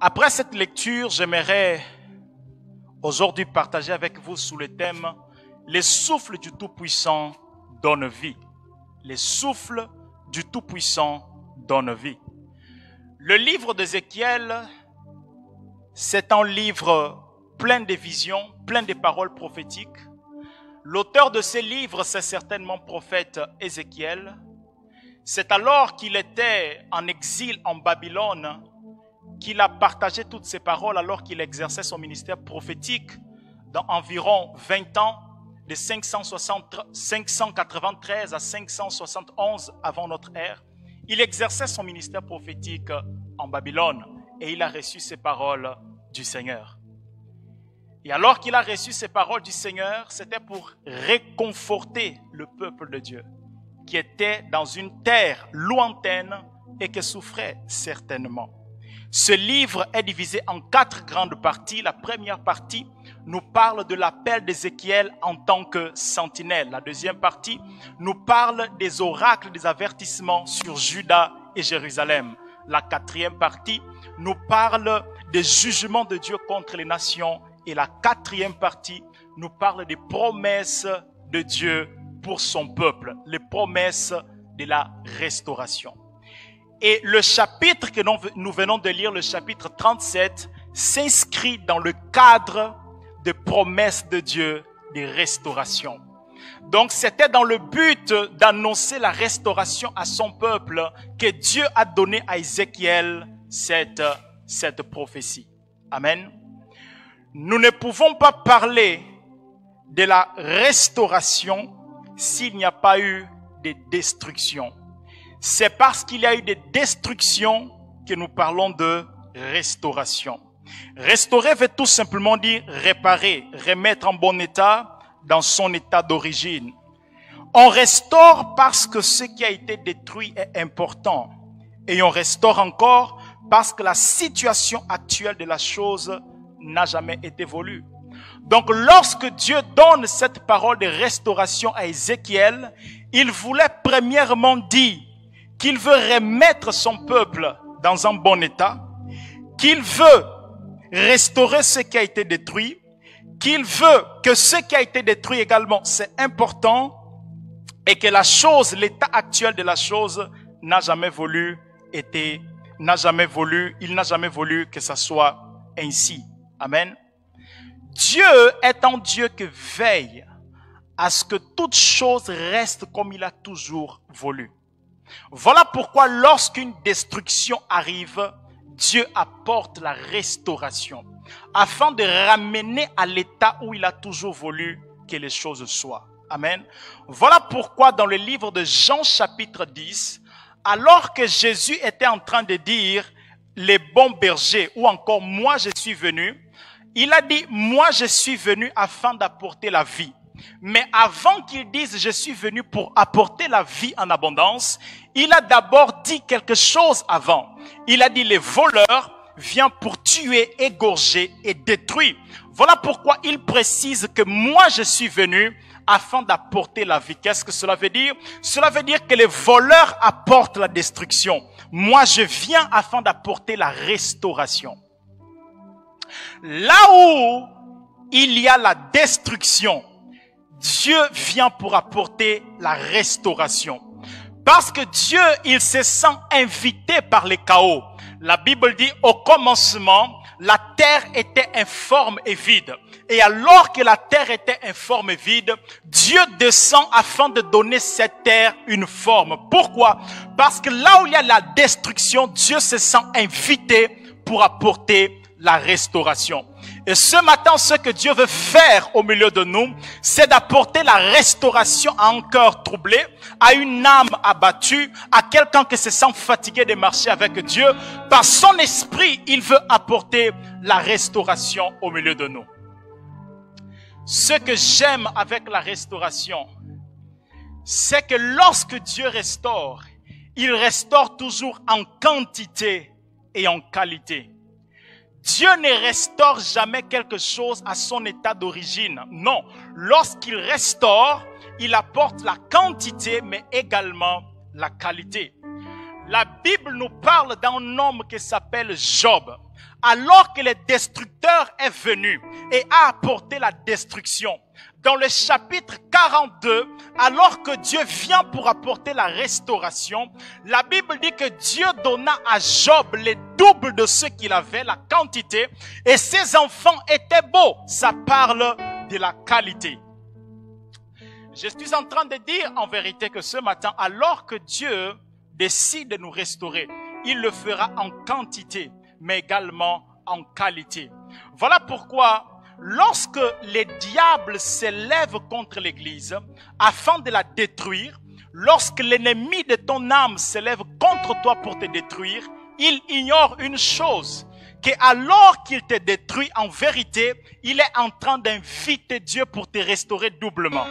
Après cette lecture, j'aimerais aujourd'hui partager avec vous sous le thème « Les souffles du Tout-Puissant donnent vie ». Les souffles du Tout-Puissant donnent vie. Le livre d'Ézéchiel, c'est un livre plein de visions, plein de paroles prophétiques. L'auteur de ces livres, c'est certainement le prophète Ézéchiel. C'est alors qu'il était en exil en Babylone qu'il a partagé toutes ces paroles alors qu'il exerçait son ministère prophétique dans environ 20 ans, de 593 à 571 avant notre ère. Il exerçait son ministère prophétique en Babylone et il a reçu ces paroles du Seigneur. Et alors qu'il a reçu ces paroles du Seigneur, c'était pour réconforter le peuple de Dieu qui était dans une terre lointaine et qui souffrait certainement. Ce livre est divisé en 4 grandes parties. La première partie nous parle de l'appel d'Ézéchiel en tant que sentinelle. La deuxième partie nous parle des oracles, des avertissements sur Juda et Jérusalem. La quatrième partie nous parle des jugements de Dieu contre les nations. Et la quatrième partie nous parle des promesses de Dieu pour son peuple, les promesses de la restauration. Et le chapitre que nous venons de lire, le chapitre 37, s'inscrit dans le cadre des promesses de Dieu de restauration. Donc c'était dans le but d'annoncer la restauration à son peuple que Dieu a donné à Ézéchiel cette prophétie. Amen. Nous ne pouvons pas parler de la restauration s'il n'y a pas eu de destruction. C'est parce qu'il y a eu des destructions que nous parlons de restauration. Restaurer veut tout simplement dire réparer, remettre en bon état dans son état d'origine. On restaure parce que ce qui a été détruit est important. Et on restaure encore parce que la situation actuelle de la chose n'a jamais été voulue. Donc lorsque Dieu donne cette parole de restauration à Ézéchiel, il voulait premièrement dire qu'il veut remettre son peuple dans un bon état, qu'il veut restaurer ce qui a été détruit, qu'il veut que ce qui a été détruit également, c'est important, et que la chose, l'état actuel de la chose il n'a jamais voulu que ça soit ainsi. Amen. Dieu est un Dieu qui veille à ce que toute chose reste comme il a toujours voulu. Voilà pourquoi lorsqu'une destruction arrive, Dieu apporte la restauration afin de ramener à l'état où il a toujours voulu que les choses soient. Amen. Voilà pourquoi dans le livre de Jean chapitre 10, alors que Jésus était en train de dire les bons bergers ou encore moi je suis venu, il a dit moi je suis venu afin d'apporter la vie. Mais avant qu'il dise je suis venu pour apporter la vie en abondance, il a d'abord dit quelque chose avant. Il a dit les voleurs viennent pour tuer, égorger et détruire. Voilà pourquoi il précise que moi je suis venu afin d'apporter la vie. Qu'est-ce que cela veut dire? Cela veut dire que les voleurs apportent la destruction. Moi je viens afin d'apporter la restauration. Là où il y a la destruction, Dieu vient pour apporter la restauration. Parce que Dieu, il se sent invité par les chaos. La Bible dit, au commencement, la terre était informe et vide. Et alors que la terre était informe et vide, Dieu descend afin de donner cette terre une forme. Pourquoi? Parce que là où il y a la destruction, Dieu se sent invité pour apporter la restauration. Et ce matin, ce que Dieu veut faire au milieu de nous, c'est d'apporter la restauration à un cœur troublé, à une âme abattue, à quelqu'un qui se sent fatigué de marcher avec Dieu. Par son esprit, il veut apporter la restauration au milieu de nous. Ce que j'aime avec la restauration, c'est que lorsque Dieu restaure, il restaure toujours en quantité et en qualité. Dieu ne restaure jamais quelque chose à son état d'origine. Non, lorsqu'il restaure, il apporte la quantité mais également la qualité. La Bible nous parle d'un homme qui s'appelle Job. Alors que le destructeur est venu et a apporté la destruction. Dans le chapitre 42, alors que Dieu vient pour apporter la restauration, la Bible dit que Dieu donna à Job les doubles de ce qu'il avait, la quantité, et ses enfants étaient beaux. Ça parle de la qualité. Je suis en train de dire en vérité que ce matin, alors que Dieu décide de nous restaurer, il le fera en quantité, mais également en qualité. Voilà pourquoi lorsque les diables s'élèvent contre l'Église afin de la détruire, lorsque l'ennemi de ton âme s'élève contre toi pour te détruire, il ignore une chose, que alors qu'il te détruit, en vérité, il est en train d'inviter Dieu pour te restaurer doublement.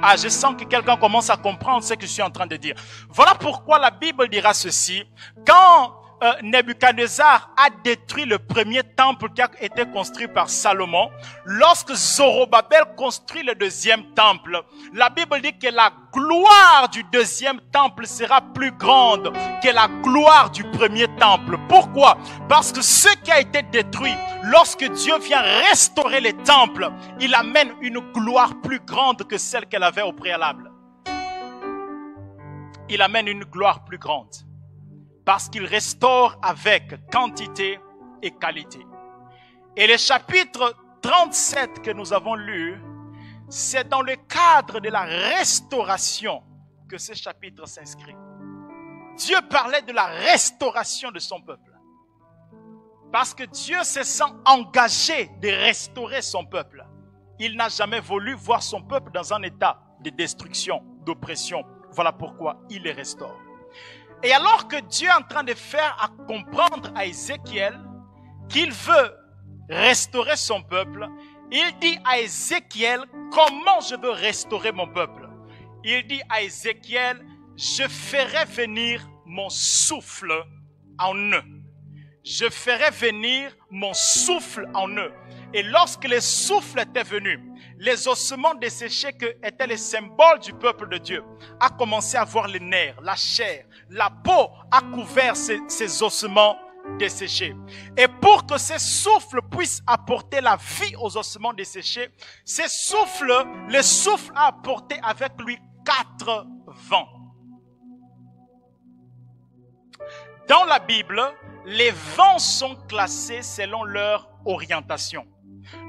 Ah, je sens que quelqu'un commence à comprendre ce que je suis en train de dire. Voilà pourquoi la Bible dira ceci. Quand Nebuchadnezzar a détruit le premier temple qui a été construit par Salomon, lorsque Zorobabel construit le deuxième temple, la Bible dit que la gloire du deuxième temple sera plus grande que la gloire du premier temple. Pourquoi? Parce que ce qui a été détruit, lorsque Dieu vient restaurer les temples, il amène une gloire plus grande que celle qu'elle avait au préalable. Il amène une gloire plus grande. Parce qu'il restaure avec quantité et qualité. Et le chapitre 37 que nous avons lu, c'est dans le cadre de la restauration que ce chapitre s'inscrit. Dieu parlait de la restauration de son peuple. Parce que Dieu se sent engagé de restaurer son peuple. Il n'a jamais voulu voir son peuple dans un état de destruction, d'oppression. Voilà pourquoi il les restaure. Et alors que Dieu est en train de faire à comprendre à Ézéchiel qu'il veut restaurer son peuple, il dit à Ézéchiel comment je veux restaurer mon peuple. Il dit à Ézéchiel, je ferai venir mon souffle en eux. Je ferai venir mon souffle en eux. Et lorsque le souffle était venu, les ossements desséchés qui étaient les symboles du peuple de Dieu a commencé à voir les nerfs, la chair, la peau a couvert ces ossements desséchés. Et pour que ce souffle puisse apporter la vie aux ossements desséchés, le souffle a apporté avec lui 4 vents. Dans la Bible, les vents sont classés selon leur orientation.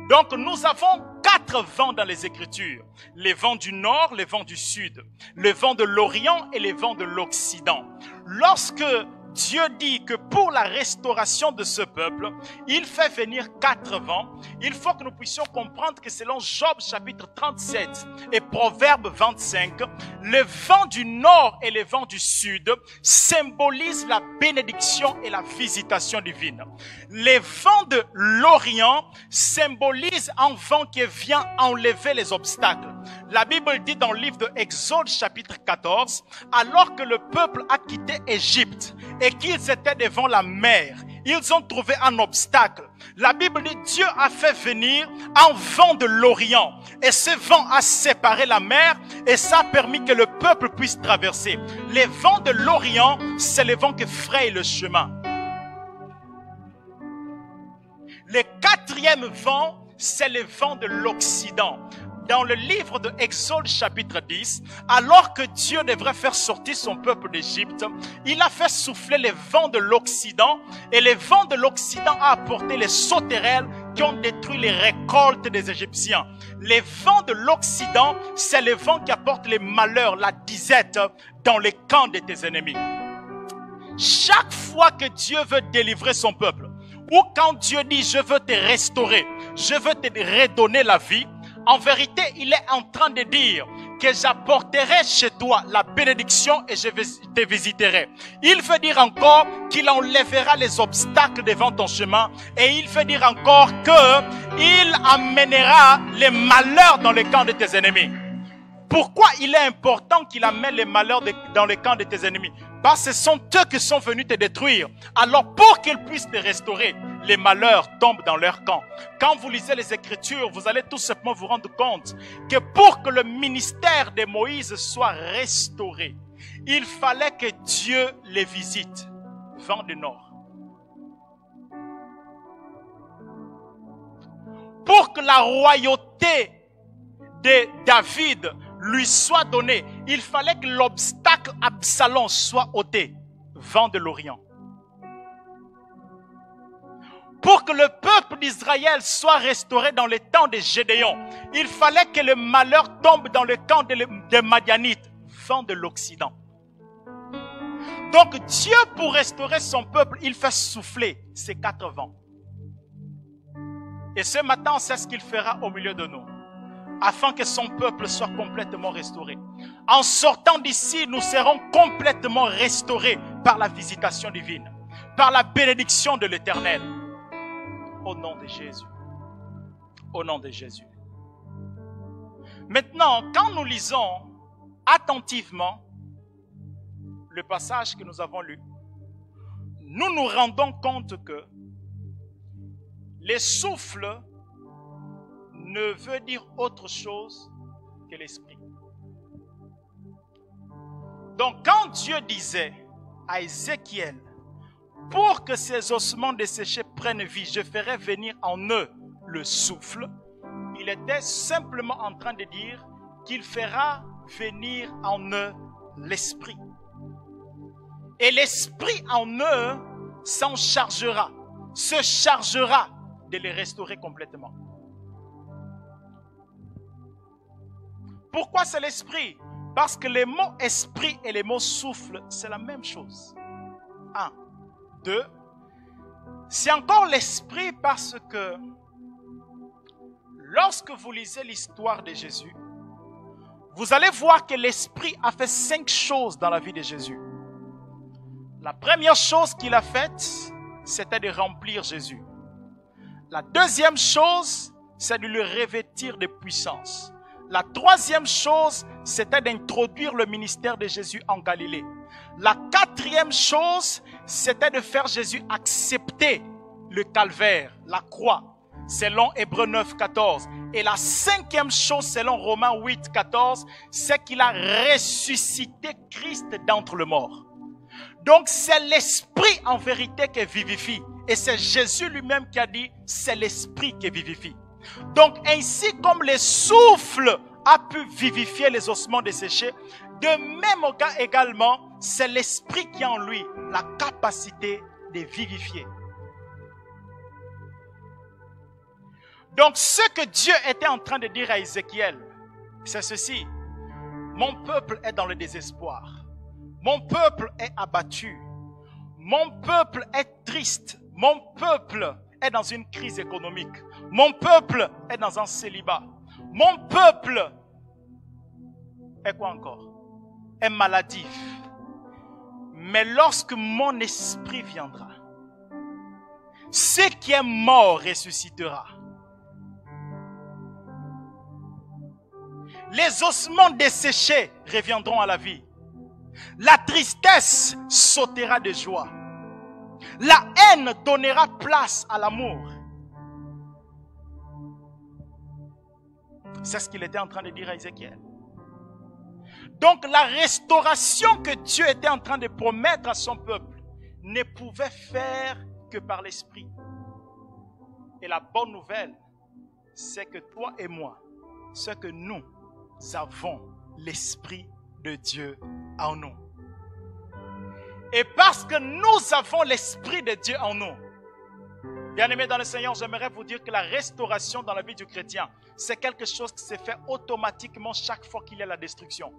Donc nous avons 4 vents dans les Écritures. Les vents du nord, les vents du sud, les vents de l'Orient et les vents de l'Occident. Lorsque Dieu dit que pour la restauration de ce peuple, il fait venir 4 vents, il faut que nous puissions comprendre que selon Job chapitre 37 et Proverbe 25, le vent du nord et le vent du sud symbolisent la bénédiction et la visitation divine. Les vents de l'Orient symbolisent un vent qui vient enlever les obstacles. La Bible dit dans le livre de Exode chapitre 14, alors que le peuple a quitté Égypte et qu'ils étaient devant la mer, ils ont trouvé un obstacle. La Bible dit Dieu a fait venir un vent de l'Orient et ce vent a séparé la mer et ça a permis que le peuple puisse traverser. Les vents de l'Orient, c'est les vents qui frayent le chemin. Le 4e vent, c'est le vent de l'Occident. Dans le livre de Exode chapitre 10, alors que Dieu devrait faire sortir son peuple d'Égypte, il a fait souffler les vents de l'Occident et les vents de l'Occident a apporté les sauterelles qui ont détruit les récoltes des Égyptiens. Les vents de l'Occident, c'est les vents qui apportent les malheurs, la disette dans les camps de tes ennemis. Chaque fois que Dieu veut délivrer son peuple, ou quand Dieu dit je veux te restaurer, je veux te redonner la vie, en vérité, il est en train de dire que j'apporterai chez toi la bénédiction et je te visiterai. Il veut dire encore qu'il enlèvera les obstacles devant ton chemin et il veut dire encore qu'il amènera les malheurs dans le camp de tes ennemis. Pourquoi il est important qu'il amène les malheurs dans le camp de tes ennemis? Parce que ce sont eux qui sont venus te détruire. Alors pour qu'ils puissent te restaurer, les malheurs tombent dans leur camp. Quand vous lisez les Écritures, vous allez tout simplement vous rendre compte que pour que le ministère de Moïse soit restauré, il fallait que Dieu les visite. Vent du nord. Pour que la royauté de David lui soit donnée, il fallait que l'obstacle Absalom soit ôté. Vent de l'Orient. Pour que le peuple d'Israël soit restauré dans le temps de Gédéon, il fallait que le malheur tombe dans le camp des Madianites. Vent de l'Occident. Donc Dieu, pour restaurer son peuple, il fait souffler ces 4 vents. Et ce matin, on sait ce qu'il fera au milieu de nous, afin que son peuple soit complètement restauré. En sortant d'ici, nous serons complètement restaurés par la visitation divine, par la bénédiction de l'Éternel. Au nom de Jésus. Au nom de Jésus. Maintenant, quand nous lisons attentivement le passage que nous avons lu, nous nous rendons compte que le souffle ne veut dire autre chose que l'esprit. Donc quand Dieu disait à Ézéchiel, pour que ces ossements desséchés prennent vie, je ferai venir en eux le souffle, il était simplement en train de dire qu'il fera venir en eux l'esprit. Et l'esprit en eux s'en chargera, se chargera de les restaurer complètement. Pourquoi c'est l'esprit? Parce que les mots esprit et les mots souffle, c'est la même chose. 1. 2. C'est encore l'esprit parce que lorsque vous lisez l'histoire de Jésus, vous allez voir que l'esprit a fait 5 choses dans la vie de Jésus. La première chose qu'il a faite, c'était de remplir Jésus. La deuxième chose, c'est de le revêtir de puissance. La troisième chose, c'était d'introduire le ministère de Jésus en Galilée. La quatrième chose, c'était de faire Jésus accepter le calvaire, la croix, selon Hébreux 9, 14. Et la cinquième chose, selon Romains 8, 14, c'est qu'il a ressuscité Christ d'entre les morts. Donc c'est l'esprit en vérité qui vivifie. Et c'est Jésus lui-même qui a dit, c'est l'esprit qui vivifie. Donc ainsi comme le souffle a pu vivifier les ossements desséchés, de même également, c'est l'esprit qui a en lui la capacité de vivifier. Donc ce que Dieu était en train de dire à Ézéchiel, c'est ceci: mon peuple est dans le désespoir, mon peuple est abattu, mon peuple est triste, mon peuple est dans une crise économique, mon peuple est dans un célibat, mon peuple est quoi encore? Est maladif. Mais lorsque mon esprit viendra, ce qui est mort ressuscitera. Les ossements desséchés reviendront à la vie. La tristesse sautera de joie. La haine donnera place à l'amour. C'est ce qu'il était en train de dire à Ézéchiel. Donc la restauration que Dieu était en train de promettre à son peuple ne pouvait faire que par l'esprit. Et la bonne nouvelle, c'est que toi et moi, ce que nous avons l'esprit de Dieu en nous. Et parce que nous avons l'esprit de Dieu en nous, bien-aimés dans le Seigneur, j'aimerais vous dire que la restauration dans la vie du chrétien, c'est quelque chose qui se fait automatiquement chaque fois qu'il y a la destruction.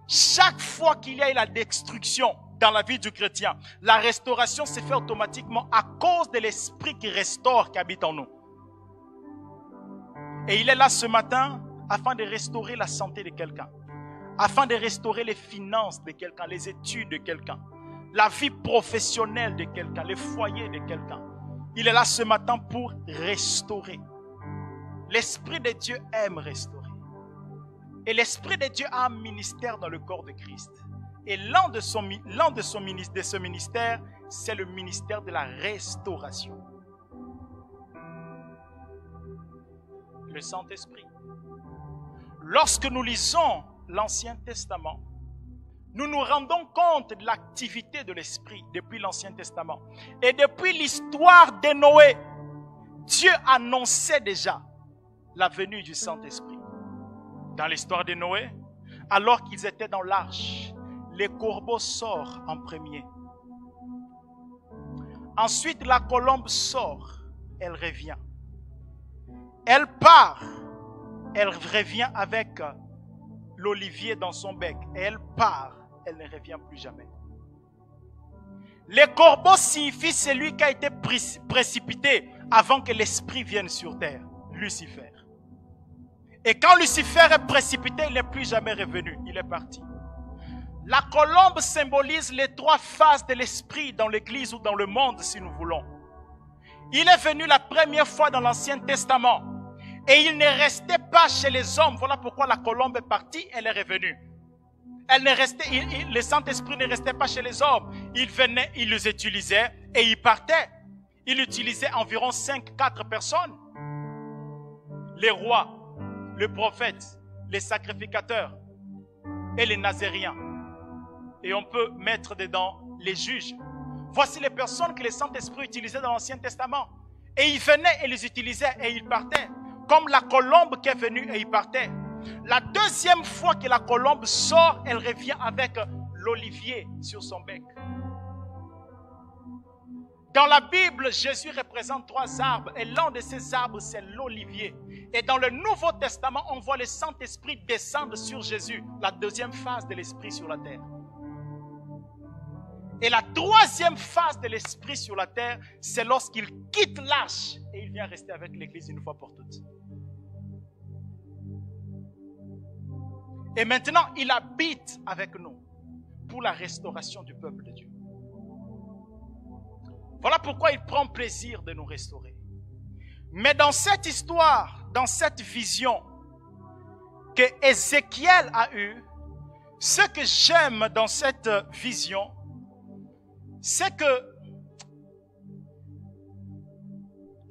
Chaque fois qu'il y a la destruction dans la vie du chrétien, la restauration se fait automatiquement à cause de l'esprit qui restaure, qui habite en nous. Et il est là ce matin afin de restaurer la santé de quelqu'un, afin de restaurer les finances de quelqu'un, les études de quelqu'un, la vie professionnelle de quelqu'un, le foyer de quelqu'un. Il est là ce matin pour restaurer. L'Esprit de Dieu aime restaurer. Et l'Esprit de Dieu a un ministère dans le corps de Christ. Et l'un de ce ministère, c'est le ministère de la restauration. Le Saint-Esprit. Lorsque nous lisons l'Ancien Testament, nous nous rendons compte de l'activité de l'Esprit depuis l'Ancien Testament. Et depuis l'histoire de Noé, Dieu annonçait déjà la venue du Saint-Esprit. Dans l'histoire de Noé, alors qu'ils étaient dans l'arche, les corbeaux sortent en premier. Ensuite, la colombe sort, elle revient. Elle part, elle revient avec l'olivier dans son bec. Et elle part, elle ne revient plus jamais. Les corbeaux signifient celui qui a été précipité avant que l'Esprit vienne sur terre, Lucifer. Et quand Lucifer est précipité, il n'est plus jamais revenu, il est parti. La colombe symbolise les trois phases de l'Esprit dans l'Église ou dans le monde, si nous voulons. Il est venu la première fois dans l'Ancien Testament et il ne restait pas chez les hommes. Voilà pourquoi la colombe est partie, elle est revenue. Le Saint-Esprit ne restait pas chez les hommes. Il venait, il les utilisait et il partait. Il utilisait environ 5-4 personnes. Les rois, les prophètes, les sacrificateurs et les nazériens. Et on peut mettre dedans les juges. Voici les personnes que le Saint-Esprit utilisait dans l'Ancien Testament. Et il venait et les utilisait et il partait. Comme la colombe qui est venue et il partait. La deuxième fois que la colombe sort, elle revient avec l'olivier sur son bec. Dans la Bible, Jésus représente 3 arbres et l'un de ces arbres, c'est l'olivier. Et dans le Nouveau Testament, on voit le Saint-Esprit descendre sur Jésus, la deuxième phase de l'Esprit sur la terre. Et la troisième phase de l'Esprit sur la terre, c'est lorsqu'il quitte l'arche et il vient rester avec l'Église une fois pour toutes. Et maintenant, il habite avec nous pour la restauration du peuple de Dieu. Voilà pourquoi il prend plaisir de nous restaurer. Mais dans cette histoire, dans cette vision que Ézéchiel a eue, ce que j'aime dans cette vision, c'est que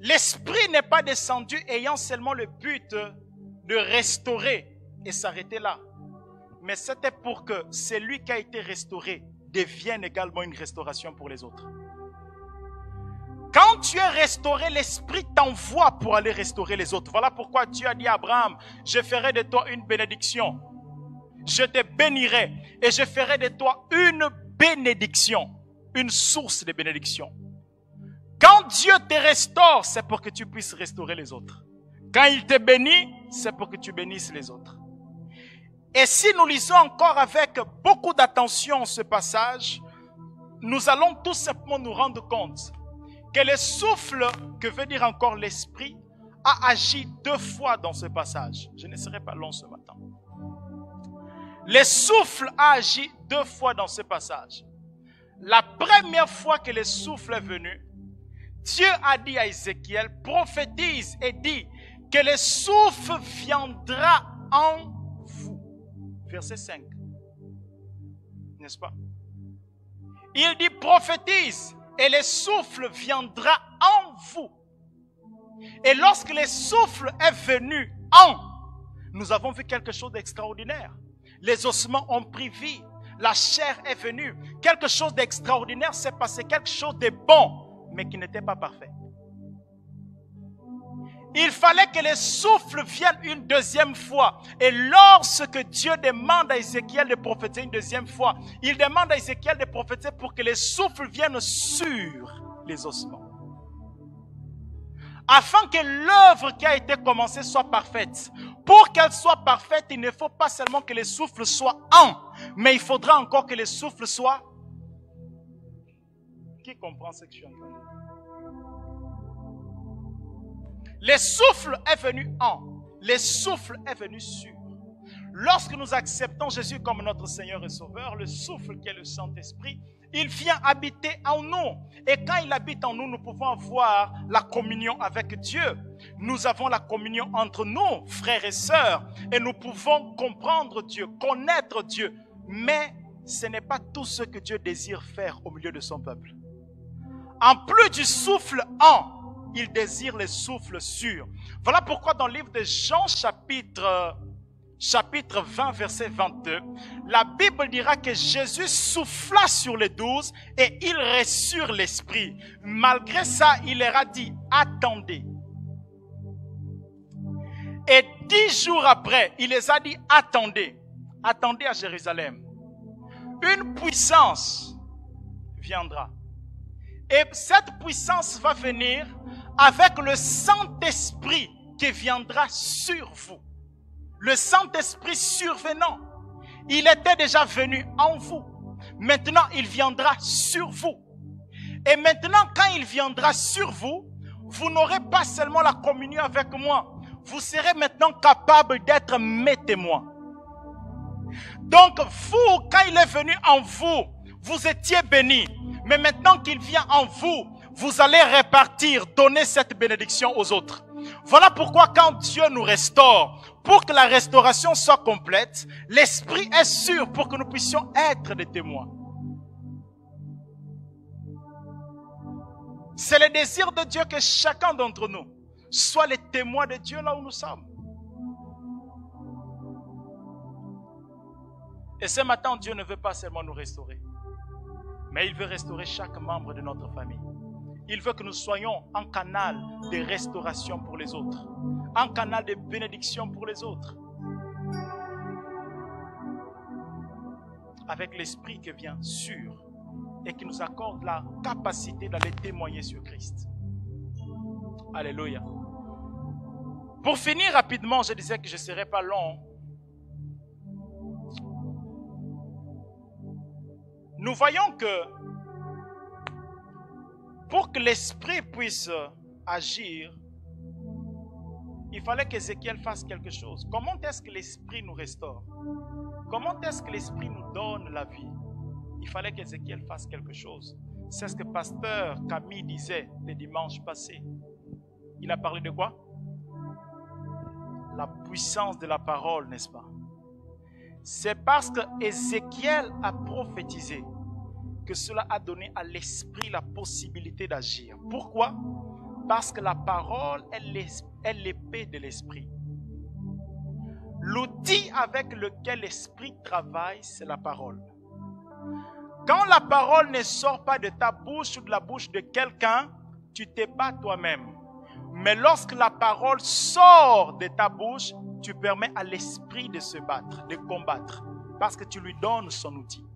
l'Esprit n'est pas descendu ayant seulement le but de restaurer et s'arrêter là. Mais c'était pour que celui qui a été restauré devienne également une restauration pour les autres. Quand tu es restauré, l'Esprit t'envoie pour aller restaurer les autres. Voilà pourquoi Dieu a dit à Abraham, je ferai de toi une bénédiction. Je te bénirai et je ferai de toi une bénédiction, une source de bénédiction. Quand Dieu te restaure, c'est pour que tu puisses restaurer les autres. Quand il te bénit, c'est pour que tu bénisses les autres. Et si nous lisons encore avec beaucoup d'attention ce passage, nous allons tout simplement nous rendre compte que le souffle, que veut dire encore l'Esprit, a agi 2 fois dans ce passage. Je ne serai pas long ce matin. Le souffle a agi 2 fois dans ce passage. La première fois que le souffle est venu, Dieu a dit à Ézéchiel, prophétise et dit que le souffle viendra en vous. Verset 5. N'est-ce pas? Il dit prophétise et le souffle viendra en vous. Et lorsque le souffle est venu nous avons vu quelque chose d'extraordinaire. Les ossements ont pris vie. La chair est venue. Quelque chose d'extraordinaire s'est passé. Quelque chose de bon, mais qui n'était pas parfait. Il fallait que le souffle vienne une deuxième fois. Et lorsque Dieu demande à Ézéchiel de prophétiser une deuxième fois, il demande à Ézéchiel de prophétiser pour que le souffle vienne sur les ossements. Afin que l'œuvre qui a été commencée soit parfaite. Pour qu'elle soit parfaite, il ne faut pas seulement que le souffle soit mais il faudra encore que le souffle soit. Qui comprend ce que je suis en train de dire? Le souffle est venu le souffle est venu sur. Lorsque nous acceptons Jésus comme notre Seigneur et Sauveur, le souffle qui est le Saint-Esprit, il vient habiter en nous. Et quand il habite en nous, nous pouvons avoir la communion avec Dieu. Nous avons la communion entre nous, frères et sœurs. Et nous pouvons comprendre Dieu, connaître Dieu. Mais ce n'est pas tout ce que Dieu désire faire au milieu de son peuple. En plus du souffle il désire le souffle sur. Voilà pourquoi dans le livre de Jean chapitre 20, verset 22, la Bible dira que Jésus souffla sur les 12 et ils reçurent l'Esprit. Malgré ça, il leur a dit, attendez. Et 10 jours après, il les a dit, attendez. Attendez à Jérusalem. Une puissance viendra. Et cette puissance va venir avec le Saint-Esprit qui viendra sur vous. Le Saint-Esprit survenant. Il était déjà venu en vous. Maintenant, il viendra sur vous. Et maintenant, quand il viendra sur vous, vous n'aurez pas seulement la communion avec moi. Vous serez maintenant capable d'être mes témoins. Donc, vous, quand il est venu en vous, vous étiez bénis. Mais maintenant qu'il vient en vous, vous allez répartir, donner cette bénédiction aux autres. Voilà pourquoi quand Dieu nous restaure, pour que la restauration soit complète, l'Esprit est sûr pour que nous puissions être des témoins. C'est le désir de Dieu que chacun d'entre nous soit les témoins de Dieu là où nous sommes. Et ce matin, Dieu ne veut pas seulement nous restaurer, mais il veut restaurer chaque membre de notre famille. Il veut que nous soyons un canal de restauration pour les autres, un canal de bénédiction pour les autres. Avec l'Esprit qui vient sur et qui nous accorde la capacité d'aller témoigner sur Christ. Alléluia. Pour finir rapidement, je disais que je ne serais pas long. Nous voyons que pour que l'Esprit puisse agir, il fallait qu'Ézéchiel fasse quelque chose. Comment est-ce que l'Esprit nous restaure? Comment est-ce que l'Esprit nous donne la vie? Il fallait qu'Ézéchiel fasse quelque chose. C'est ce que pasteur Camille disait le dimanche passé. Il a parlé de quoi? La puissance de la parole, n'est-ce pas? C'est parce que Ézéchiel a prophétisé que cela a donné à l'Esprit la possibilité d'agir. Pourquoi? Parce que la parole est l'épée de l'Esprit. L'outil avec lequel l'Esprit travaille, c'est la parole. Quand la parole ne sort pas de ta bouche ou de la bouche de quelqu'un, tu te bats toi-même. Mais lorsque la parole sort de ta bouche, tu permets à l'Esprit de se battre, de combattre, parce que tu lui donnes son outil.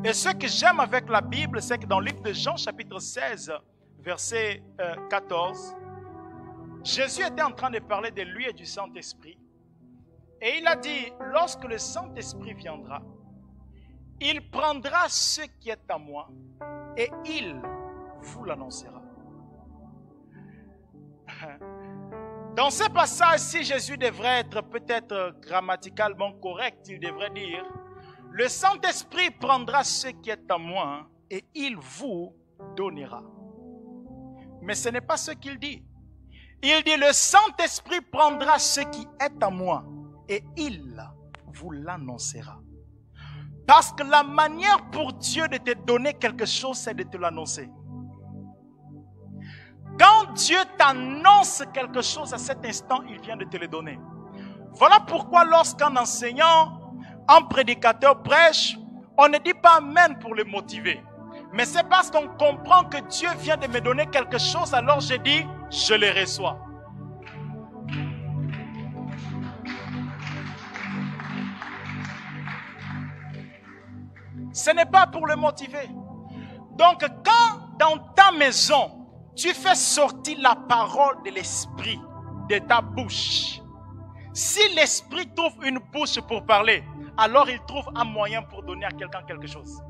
Et ce que j'aime avec la Bible, c'est que dans le livre de Jean, chapitre 16, verset 14, Jésus était en train de parler de lui et du Saint-Esprit. Et il a dit, lorsque le Saint-Esprit viendra, il prendra ce qui est à moi et il vous l'annoncera. Dans ce passage, si Jésus devrait être peut-être grammaticalement correct, il devrait dire, le Saint-Esprit prendra ce qui est à moi et il vous donnera. Mais ce n'est pas ce qu'il dit. Il dit, le Saint-Esprit prendra ce qui est à moi et il vous l'annoncera. Parce que la manière pour Dieu de te donner quelque chose, c'est de te l'annoncer. Quand Dieu t'annonce quelque chose à cet instant, il vient de te le donner. Voilà pourquoi lorsqu'un enseignant, un prédicateur prêche, on ne dit pas Amen pour le motiver. Mais c'est parce qu'on comprend que Dieu vient de me donner quelque chose, alors je dis, je le reçois. Ce n'est pas pour le motiver. Donc quand dans ta maison, tu fais sortir la parole de l'Esprit de ta bouche, si l'Esprit trouve une bouche pour parler, alors il trouve un moyen pour donner à quelqu'un quelque chose.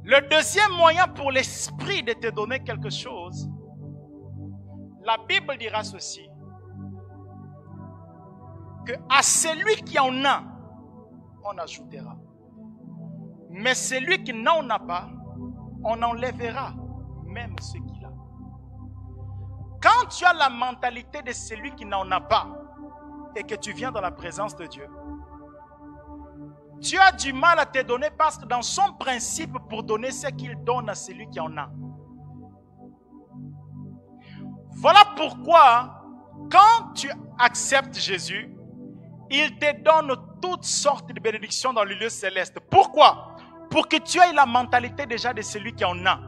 Le deuxième moyen pour l'Esprit de te donner quelque chose, la Bible dira ceci, que à celui qui en a, on ajoutera. Mais celui qui n'en a pas, on enlèvera même ce qu'il a. Quand tu as la mentalité de celui qui n'en a pas et que tu viens dans la présence de Dieu, Dieu a du mal à te donner parce que dans son principe, pour donner ce qu'il donne à celui qui en a. Voilà pourquoi Quand tu acceptes Jésus, il te donne toutes sortes de bénédictions dans le lieu céleste. Pourquoi? Pour que tu aies la mentalité déjà de celui qui en a.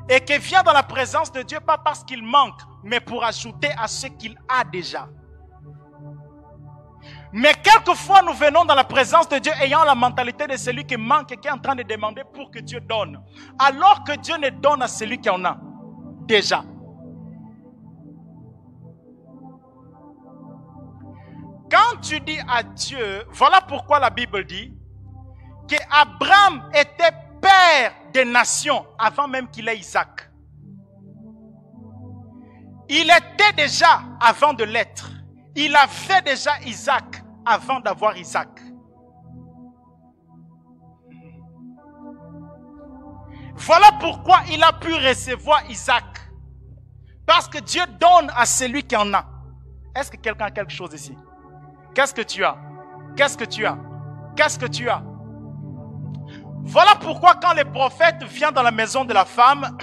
Et qui vient dans la présence de Dieu, pas parce qu'il manque, mais pour ajouter à ce qu'il a déjà. Mais quelquefois, nous venons dans la présence de Dieu ayant la mentalité de celui qui manque et qui est en train de demander pour que Dieu donne. Alors que Dieu ne donne à celui qui en a déjà. Quand tu dis à Dieu, voilà pourquoi la Bible dit qu'Abraham était père des nations avant même qu'il ait Isaac. Il était déjà avant de l'être. Il avait déjà Isaac avant d'avoir Isaac. Voilà pourquoi il a pu recevoir Isaac. Parce que Dieu donne à celui qui en a. Est-ce que quelqu'un a quelque chose ici? Qu'est-ce que tu as? Qu'est-ce que tu as? Qu'est-ce que tu as? Voilà pourquoi quand le prophète vient dans la maison de la femme,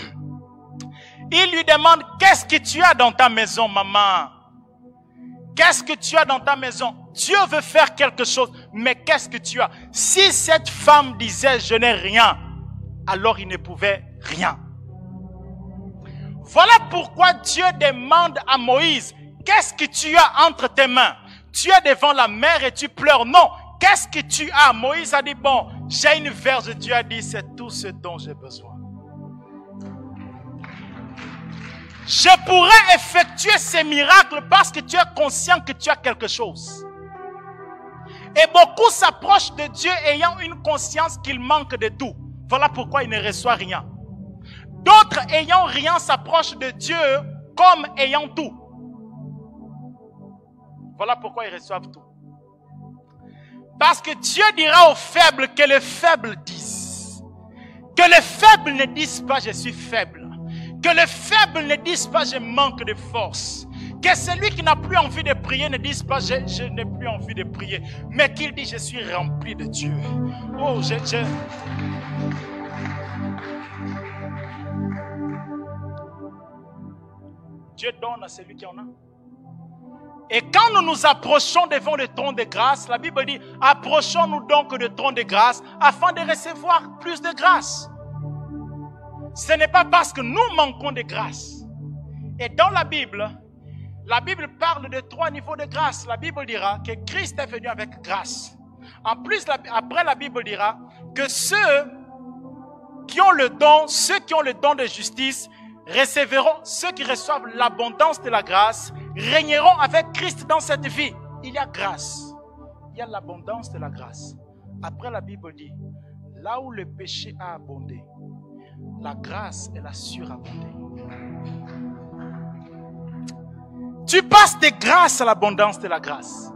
il lui demande, qu'est-ce que tu as dans ta maison, maman? Qu'est-ce que tu as dans ta maison? Dieu veut faire quelque chose, mais qu'est-ce que tu as? Si cette femme disait, je n'ai rien, alors il ne pouvait rien. Voilà pourquoi Dieu demande à Moïse, qu'est-ce que tu as entre tes mains? Tu es devant la mer et tu pleures. Non, qu'est-ce que tu as? Moïse a dit, bon, j'ai une verge. Dieu a dit, c'est tout ce dont j'ai besoin. Je pourrais effectuer ces miracles parce que tu es conscient que tu as quelque chose. Et beaucoup s'approchent de Dieu ayant une conscience qu'il manque de tout. Voilà pourquoi ils ne reçoivent rien. D'autres ayant rien s'approchent de Dieu comme ayant tout. Voilà pourquoi ils reçoivent tout. Parce que Dieu dira aux faibles que les faibles disent. Que les faibles ne disent pas je suis faible. Que les faibles ne disent pas je manque de force. Que celui qui n'a plus envie de prier ne dise pas je n'ai plus envie de prier. Mais qu'il dit je suis rempli de Dieu. Oh, Dieu donne à celui qui en a. Et quand nous nous approchons devant le trône de grâce, la Bible dit, approchons-nous donc du trône de grâce afin de recevoir plus de grâce. Ce n'est pas parce que nous manquons de grâce. Et dans la Bible parle de 3 niveaux de grâce. La Bible dira que Christ est venu avec grâce. En plus, après la Bible dira que ceux qui ont le don de justice recevront, ceux qui reçoivent l'abondance de la grâce, régneront avec Christ dans cette vie. Il y a grâce. Il y a l'abondance de la grâce. Après la Bible dit, là où le péché a abondé, la grâce, elle a surabondé. Tu passes de grâce à l'abondance de la grâce.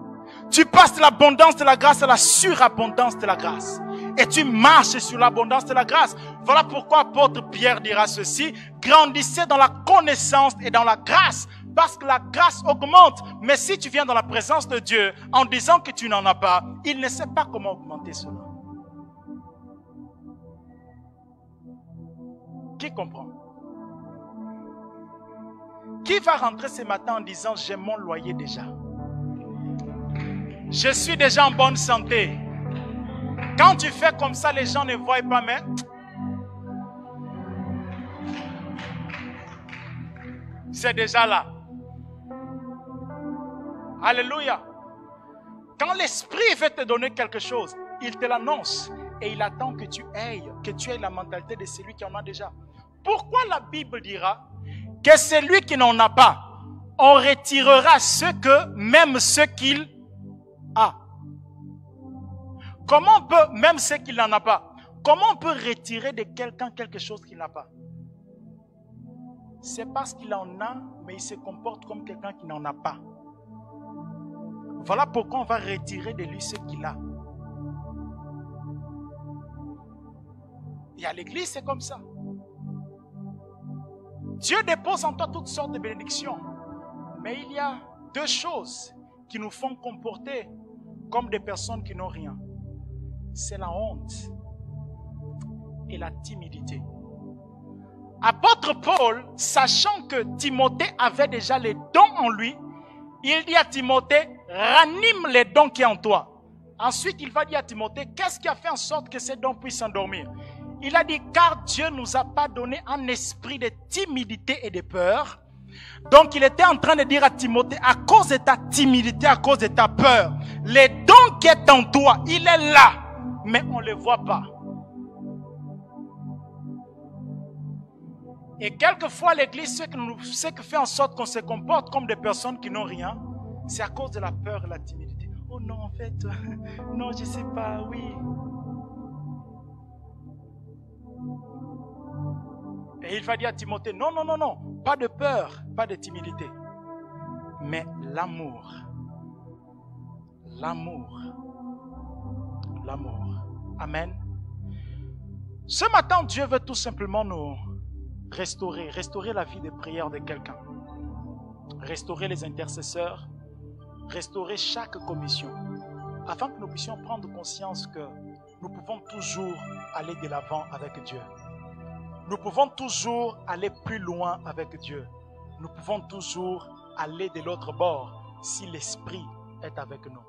Tu passes de l'abondance de la grâce à la surabondance de la grâce. Et tu marches sur l'abondance de la grâce. Voilà pourquoi apôtre Pierre dira ceci, grandissez dans la connaissance et dans la grâce. Parce que la grâce augmente. Mais si tu viens dans la présence de Dieu en disant que tu n'en as pas, il ne sait pas comment augmenter cela. Qui comprend? Qui va rentrer ce matin en disant j'ai mon loyer déjà? Je suis déjà en bonne santé. Quand tu fais comme ça, les gens ne voient pas, mais c'est déjà là. Alléluia. Quand l'Esprit veut te donner quelque chose, il te l'annonce et il attend que tu aies la mentalité de celui qui en a déjà. Pourquoi la Bible dira que celui qui n'en a pas, on retirera même ce qu'il a? Comment on peut, même ce qu'il n'en a pas, comment on peut retirer de quelqu'un quelque chose qu'il n'a pas? C'est parce qu'il en a, mais il se comporte comme quelqu'un qui n'en a pas. Voilà pourquoi on va retirer de lui ce qu'il a. Et à l'église, c'est comme ça. Dieu dépose en toi toutes sortes de bénédictions. Mais il y a 2 choses qui nous font comporter comme des personnes qui n'ont rien. C'est la honte et la timidité. Apôtre Paul, sachant que Timothée avait déjà les dons en lui, il dit à Timothée, ranime les dons qui sont en toi. Ensuite, il va dire à Timothée, qu'est-ce qui a fait en sorte que ces dons puissent s'endormir? Il a dit, car Dieu ne nous a pas donné un esprit de timidité et de peur. Donc, il était en train de dire à Timothée, à cause de ta timidité, à cause de ta peur, les dons qui est en toi, il est là, mais on ne le voit pas. Et quelquefois, l'Église, ce qui fait en sorte qu'on se comporte comme des personnes qui n'ont rien, c'est à cause de la peur et la timidité. Oh non, en fait, non, je ne sais pas, oui. Et il va dire à Timothée, non, non, non, non, pas de peur, pas de timidité, mais l'amour. L'amour. L'amour. Amen. Ce matin, Dieu veut tout simplement nous restaurer la vie de prière de quelqu'un. Restaurer les intercesseurs, restaurer chaque commission, afin que nous puissions prendre conscience que nous pouvons toujours aller de l'avant avec Dieu. Nous pouvons toujours aller plus loin avec Dieu. Nous pouvons toujours aller de l'autre bord si l'Esprit est avec nous.